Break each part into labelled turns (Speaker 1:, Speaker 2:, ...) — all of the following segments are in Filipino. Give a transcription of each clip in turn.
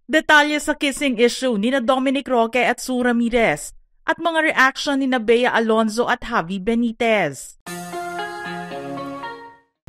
Speaker 1: Detalye sa kissing issue ni na Dominic Roque at Sue Ramirez at mga reaction ni na Bea Alonzo at Javi Benitez.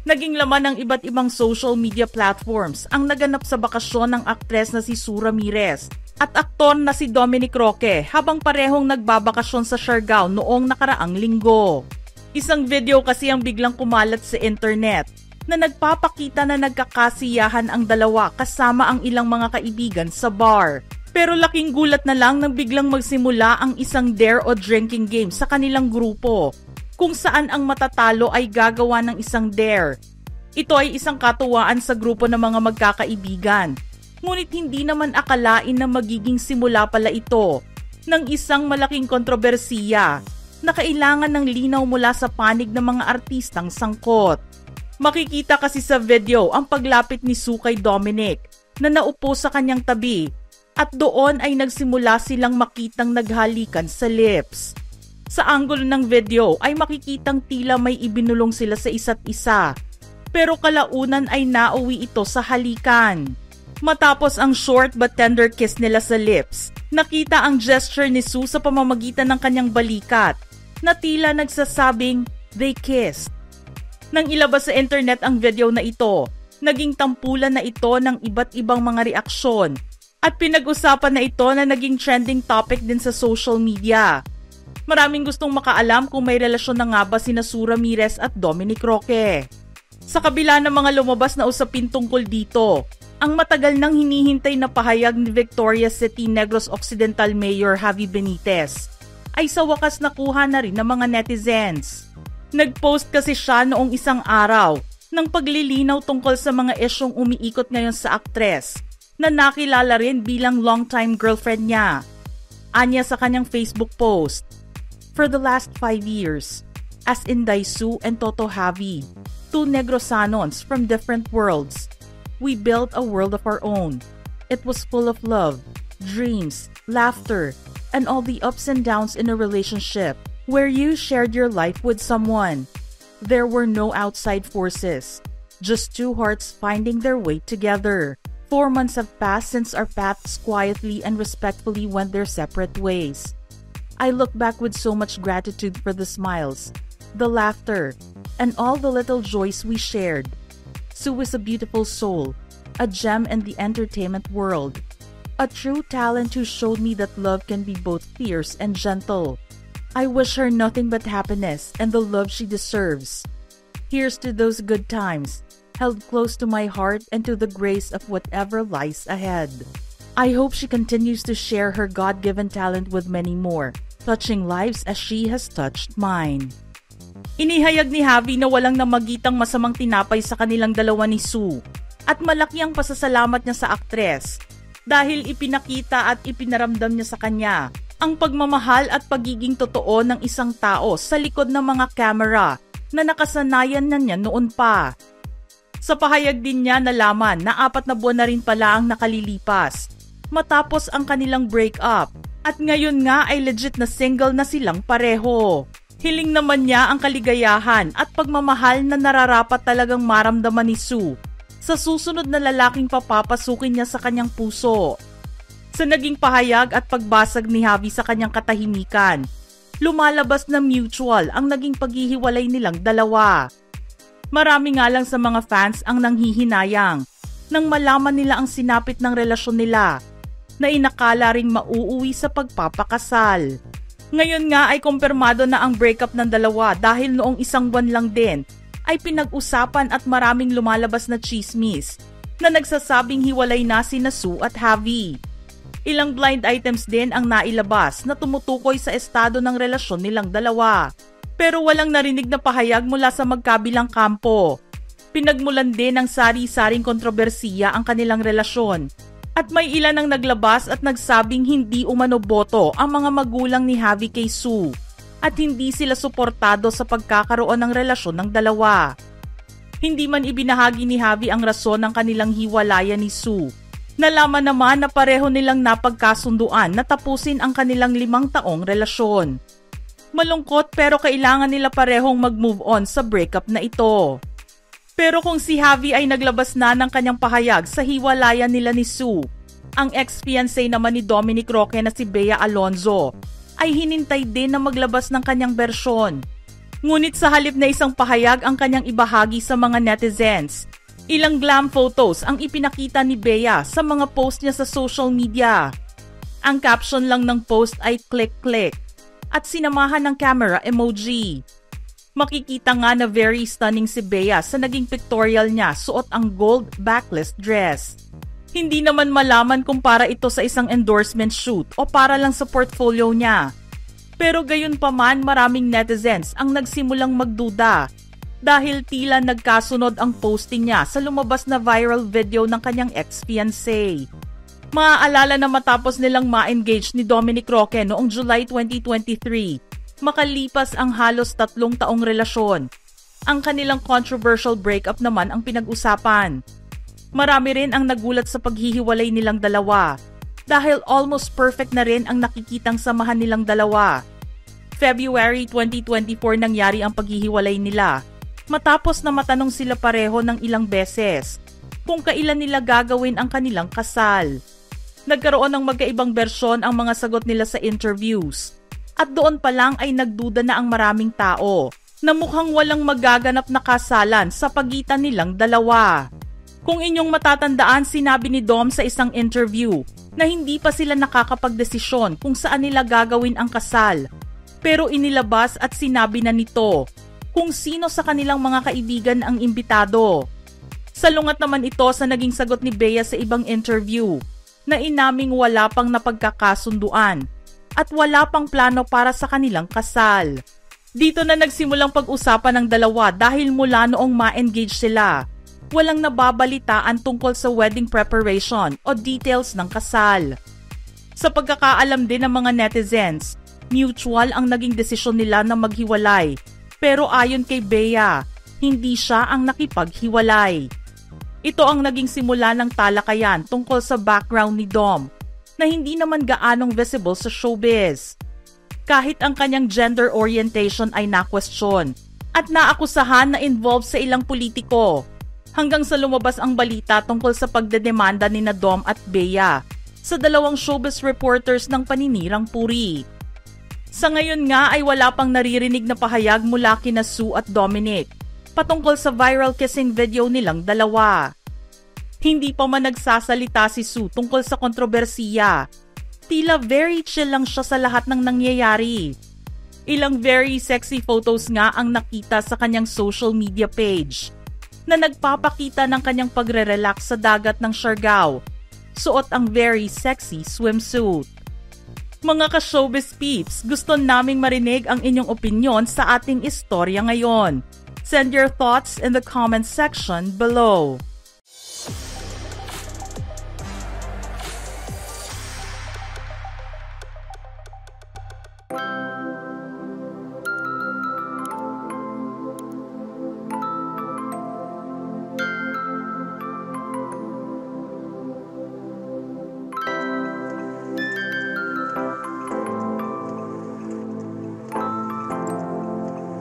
Speaker 1: Naging laman ng iba't ibang social media platforms ang naganap sa bakasyon ng aktres na si Sue Ramirez at aktor na si Dominic Roque habang parehong nagbabakasyon sa Siargao noong nakaraang linggo. Isang video kasi ang biglang kumalat sa internet na nagpapakita na nagkakasiyahan ang dalawa kasama ang ilang mga kaibigan sa bar. Pero laking gulat na lang nang biglang magsimula ang isang dare o drinking game sa kanilang grupo, kung saan ang matatalo ay gagawa ng isang dare. Ito ay isang katuwaan sa grupo ng mga magkakaibigan. Ngunit hindi naman akalain na magiging simula pala ito ng isang malaking kontrobersiya na kailangan ng linaw mula sa panig ng mga artistang sangkot. Makikita kasi sa video ang paglapit ni Sue kay Dominic na naupo sa kanyang tabi at doon ay nagsimula silang makitang naghalikan sa lips. Sa anggulo ng video ay makikitang tila may ibinulong sila sa isa't isa, pero kalaunan ay nauwi ito sa halikan. Matapos ang short but tender kiss nila sa lips, nakita ang gesture ni Sue sa pamamagitan ng kanyang balikat na tila nagsasabing they kissed. Nang ilabas sa internet ang video na ito, naging tampulan na ito ng iba't ibang mga reaksyon at pinag-usapan na ito na naging trending topic din sa social media. Maraming gustong makaalam kung may relasyon na nga ba sina Sue Ramirez at Dominic Roque. Sa kabila ng mga lumabas na usapin tungkol dito, ang matagal nang hinihintay na pahayag ni Victorias City Negros Occidental Mayor Javi Benitez ay sa wakas nakuha na rin ng mga netizens. Nag-post kasi siya noong isang araw ng paglilinaw tungkol sa mga isyong umiikot ngayon sa aktres na nakilala rin bilang long-time girlfriend niya. Anya sa kanyang Facebook post, "For the last 5 years, as in Daisu and Toto Javi, two Negrosanons from different worlds, we built a world of our own. It was full of love, dreams, laughter, and all the ups and downs in a relationship where you shared your life with someone. There were no outside forces, just two hearts finding their way together. 4 months have passed since our paths quietly and respectfully went their separate ways. I look back with so much gratitude for the smiles, the laughter, and all the little joys we shared. Sue is a beautiful soul, a gem in the entertainment world, a true talent who showed me that love can be both fierce and gentle. I wish her nothing but happiness and the love she deserves. Here's to those good times, held close to my heart and to the grace of whatever lies ahead. I hope she continues to share her God-given talent with many more, touching lives as she has touched mine." Inihayag ni Javi na walang namagitang masamang tinapay sa kanilang dalawa ni Sue at malaki ang pasasalamat niya sa aktres dahil ipinakita at ipinaramdam niya sa kanya ang pagmamahal at pagiging totoo ng isang tao sa likod ng mga camera na nakasanayan na niya noon pa. Sa pahayag din niya nalaman na 4 na buwan na rin pala ang nakalilipas matapos ang kanilang breakup at ngayon nga ay legit na single na silang pareho. Hiling naman niya ang kaligayahan at pagmamahal na nararapat talagang maramdaman ni Sue sa susunod na lalaking papapasukin niya sa kanyang puso. Sa naging pahayag at pagbasag ni Javi sa kanyang katahimikan, lumalabas na mutual ang naging paghihiwalay nilang dalawa. Marami nga lang sa mga fans ang nanghihinayang nang malaman nila ang sinapit ng relasyon nila na inakala ring mauuwi sa pagpapakasal. Ngayon nga ay kumpirmado na ang breakup ng dalawa dahil noong 1 buwan lang din ay pinag-usapan at maraming lumalabas na chismis na nagsasabing hiwalay na sina Sue at Javi. Ilang blind items din ang nailabas na tumutukoy sa estado ng relasyon nilang dalawa. Pero walang narinig na pahayag mula sa magkabilang kampo. Pinagmulan din ng sari-saring kontrobersiya ang kanilang relasyon. At may ilan ang naglabas at nagsabing hindi umano boto ang mga magulang ni Javi kay Sue at hindi sila suportado sa pagkakaroon ng relasyon ng dalawa. Hindi man ibinahagi ni Javi ang rason ng kanilang hiwalayan ni Sue. Nalaman naman na pareho nilang napagkasunduan na tapusin ang kanilang 5 taong relasyon. Malungkot pero kailangan nila parehong mag-move on sa breakup na ito. Pero kung si Javi ay naglabas na ng kanyang pahayag sa hiwalayan nila ni Sue, Ang ex-fiancé naman ni Dominic Roque na si Bea Alonzo ay hinintay din na maglabas ng kanyang bersyon. Ngunit sa halip na isang pahayag ang kanyang ibahagi sa mga netizens, ilang glam photos ang ipinakita ni Bea sa mga post niya sa social media. Ang caption lang ng post ay click-click at sinamahan ng camera emoji. Makikita nga na very stunning si Bea sa naging pictorial niya, suot ang gold backless dress. Hindi naman malaman kung para ito sa isang endorsement shoot o para lang sa portfolio niya. Pero gayon pa man, maraming netizens ang nagsimulang magduda dahil tila nagkasunod ang posting niya sa lumabas na viral video ng kanyang ex-fiancé. Maaalala na matapos nilang ma-engage ni Dominic Roque noong July 2023, makalipas ang halos 3 taong relasyon. Ang kanilang controversial breakup naman ang pinag-usapan. Marami rin ang nagulat sa paghihiwalay nilang dalawa dahil almost perfect na rin ang nakikitang samahan nilang dalawa. February 2024 nangyari ang paghihiwalay nila matapos na matanong sila pareho ng ilang beses kung kailan nila gagawin ang kanilang kasal. Nagkaroon ng magkaibang bersyon ang mga sagot nila sa interviews at doon pa lang ay nagduda na ang maraming tao na mukhang walang magaganap na kasalan sa pagitan nilang dalawa. Kung inyong matatandaan, sinabi ni Dom sa isang interview na hindi pa sila nakakapagdesisyon kung saan nila gagawin ang kasal. Pero inilabas at sinabi na nito kung sino sa kanilang mga kaibigan ang imbitado. Salungat naman ito sa naging sagot ni Bea sa ibang interview na inaming wala pang napagkakasunduan at wala pang plano para sa kanilang kasal. Dito na nagsimulang pag-usapan ng dalawa dahil mula noong ma-engage sila, walang nababalitaan tungkol sa wedding preparation o details ng kasal. Sa pagkakaalam din ng mga netizens, mutual ang naging desisyon nila na maghiwalay. Pero ayon kay Bea, hindi siya ang nakipaghiwalay. Ito ang naging simula ng talakayan tungkol sa background ni Dom na hindi naman gaanong visible sa showbiz. Kahit ang kanyang gender orientation ay na-question at naakusahan na involved sa ilang politiko. Hanggang sa lumabas ang balita tungkol sa pagdedemanda ni Dom at Bea sa dalawang showbiz reporters ng paninirang puri. Sa ngayon nga ay wala pang naririnig na pahayag mula kina Sue at Dominic patungkol sa viral kissing video nilang dalawa. Hindi pa man nagsasalita si Sue tungkol sa kontrobersiya. Tila very chill lang siya sa lahat ng nangyayari. Ilang very sexy photos nga ang nakita sa kanyang social media page na nagpapakita ng kanyang pagre-relax sa dagat ng Siargao. Suot ang very sexy swimsuit. Mga ka-showbiz peeps, gusto naming marinig ang inyong opinyon sa ating istorya ngayon. Send your thoughts in the comment section below.